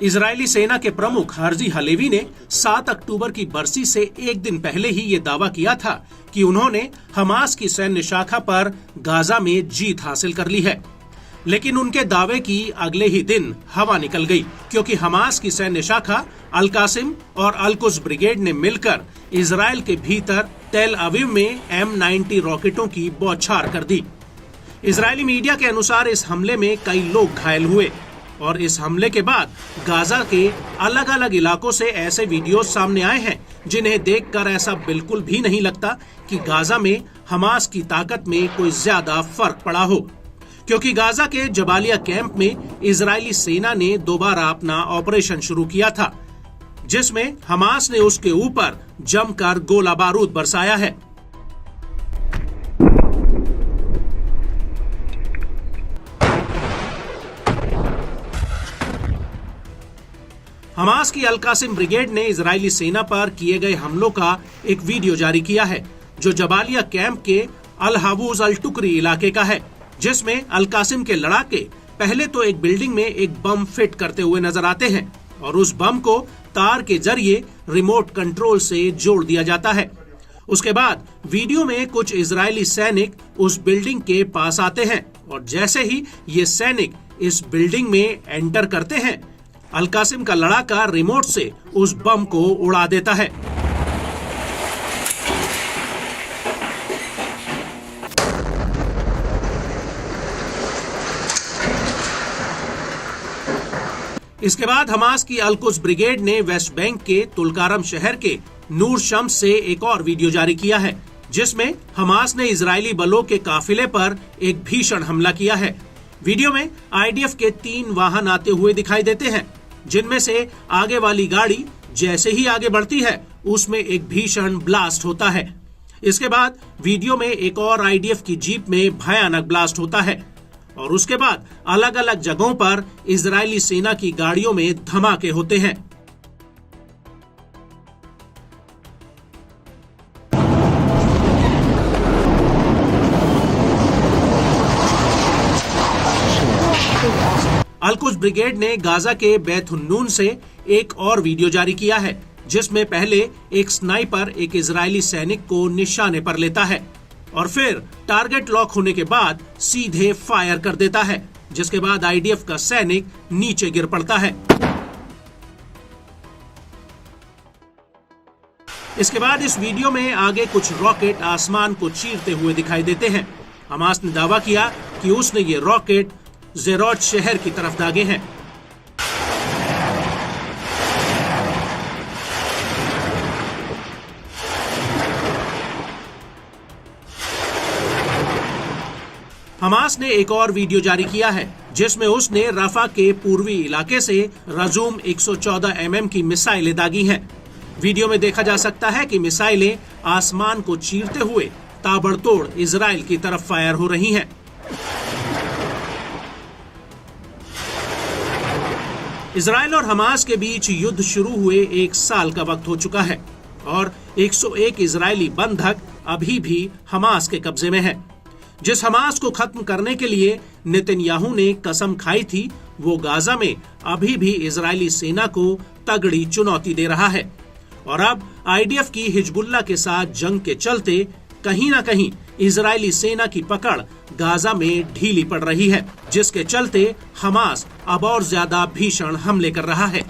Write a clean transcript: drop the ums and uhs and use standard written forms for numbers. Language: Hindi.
इजरायली सेना के प्रमुख हर्जी हलेवी ने 7 अक्टूबर की बरसी से एक दिन पहले ही ये दावा किया था कि उन्होंने हमास की सैन्य शाखा पर गाजा में जीत हासिल कर ली है। लेकिन उनके दावे की अगले ही दिन हवा निकल गई, क्योंकि हमास की सैन्य शाखा अल कासिम और अल कुद्स ब्रिगेड ने मिलकर इजराइल के भीतर तेल अवीव में M90 रॉकेटों की बौछार कर दी। इजरायली मीडिया के अनुसार इस हमले में कई लोग घायल हुए और इस हमले के बाद गाजा के अलग अलग इलाकों से ऐसे वीडियो सामने आए हैं जिन्हें देखकर ऐसा बिल्कुल भी नहीं लगता कि गाजा में हमास की ताकत में कोई ज्यादा फर्क पड़ा हो, क्योंकि गाजा के जबालिया कैंप में इजरायली सेना ने दोबारा अपना ऑपरेशन शुरू किया था, जिसमें हमास ने उसके ऊपर जमकर गोला बारूद बरसाया है। हमास की अल कासिम ब्रिगेड ने इजरायली सेना पर किए गए हमलों का एक वीडियो जारी किया है, जो जबालिया कैंप के अल हावूज अल टुकरी इलाके का है, जिसमें अल कासिम के लड़ाके पहले तो एक बिल्डिंग में एक बम फिट करते हुए नजर आते हैं और उस बम को तार के जरिए रिमोट कंट्रोल से जोड़ दिया जाता है। उसके बाद वीडियो में कुछ इजरायली सैनिक उस बिल्डिंग के पास आते हैं और जैसे ही ये सैनिक इस बिल्डिंग में एंटर करते हैं, अल कासिम का लड़ाका रिमोट से उस बम को उड़ा देता है। इसके बाद हमास की अल कुद्स ब्रिगेड ने वेस्ट बैंक के तुलकारम शहर के नूर शम्स से एक और वीडियो जारी किया है, जिसमें हमास ने इजरायली बलों के काफिले पर एक भीषण हमला किया है। वीडियो में IDF के 3 वाहन आते हुए दिखाई देते हैं, जिनमें से आगे वाली गाड़ी जैसे ही आगे बढ़ती है उसमें एक भीषण ब्लास्ट होता है। इसके बाद वीडियो में एक और IDF की जीप में भयानक ब्लास्ट होता है और उसके बाद अलग अलग जगहों पर इजरायली सेना की गाड़ियों में धमाके होते हैं। अल कुद्स ब्रिगेड ने गाजा के बैत-उन-नून से एक और वीडियो जारी किया है, जिसमें पहले एक स्नाइपर एक इजरायली सैनिक को निशाने पर लेता है और फिर टारगेट लॉक होने के बाद सीधे फायर कर देता है, जिसके बाद IDF का सैनिक नीचे गिर पड़ता है। इसके बाद इस वीडियो में आगे कुछ रॉकेट आसमान को चीरते हुए दिखाई देते हैं। हमास ने दावा किया कि उसने ये रॉकेट ज़ेरोट शहर की तरफ दागे हैं। हमास ने एक और वीडियो जारी किया है, जिसमें उसने रफा के पूर्वी इलाके से रजूम 114 mm की मिसाइलें दागी हैं। वीडियो में देखा जा सकता है कि मिसाइलें आसमान को चीरते हुए ताबड़तोड़ इजराइल की तरफ फायर हो रही हैं। इजराइल और हमास के बीच युद्ध शुरू हुए 1 साल का वक्त हो चुका है और 101 इजरायली बंधक अभी भी हमास के कब्जे में है। जिस हमास को खत्म करने के लिए नेतन्याहू ने कसम खाई थी, वो गाजा में अभी भी इजरायली सेना को तगड़ी चुनौती दे रहा है और अब IDF की हिजबुल्लाह के साथ जंग के चलते कहीं ना कहीं इजरायली सेना की पकड़ गाजा में ढीली पड़ रही है, जिसके चलते हमास अब और ज्यादा भीषण हमले कर रहा है।